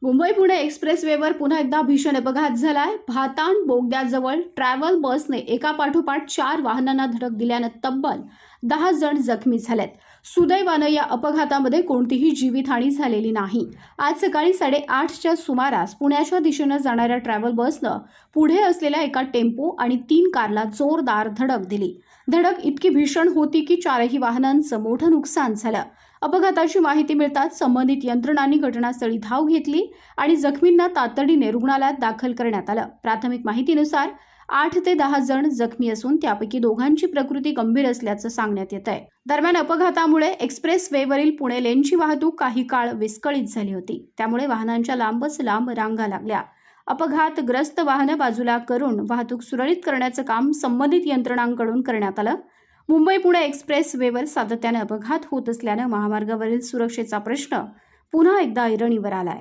मुंबई पुणे एक्सप्रेसवेवर पुन्हा एकदा भीषण अपघात झालाय। भाताण बोगद्याजवळ ट्रॅव्हल बसने एका पाठोपाठ 4 वाहनांना धडक दिल्यानं तब्बल 10 जण जखमी झालेत। सुदैवानं या अपघातामध्ये कोणतीही जीवितहानी झालेली नाही। आज सकाळी 8:30च्या सुमारास पुण्याच्या दिशेनं जाणाऱ्या ट्रॅव्हल बसनं पुढे असलेल्या एका टेम्पो आणि 3 कारला जोरदार धडक दिली। धडक इतकी भीषण होती की 4ही वाहनांचं मोठं नुकसान झालं। अपघाताची माहिती मिळताच संबंधित यंत्रणांनी घटनास्थळी धाव घेतली आणि जखमींना तातडीने रुग्णालयात दाखल करण्यात आलं। प्राथमिक माहितीनुसार 8 ते 10 जण जखमी असून त्यापैकी दोघांची प्रकृती गंभीर असल्याचं सांगण्यात येत आहे। दरम्यान अपघातामुळे एक्सप्रेस वेवरील पुणे लेनची वाहतूक काही काळ विस्कळीत झाली होती। त्यामुळे वाहनांच्या लांबच लांब रांगा लागल्या। अपघातग्रस्त वाहनं बाजूला करून वाहतूक सुरळीत करण्याचं काम संबंधित यंत्रणांकडून करण्यात आलं। मुंबई पुणे एक्सप्रेस वेवर सातत्याने अपघात होत असल्यानं महामार्गावरील सुरक्षेचा प्रश्न पुन्हा एकदा ऐरणीवर आलाय।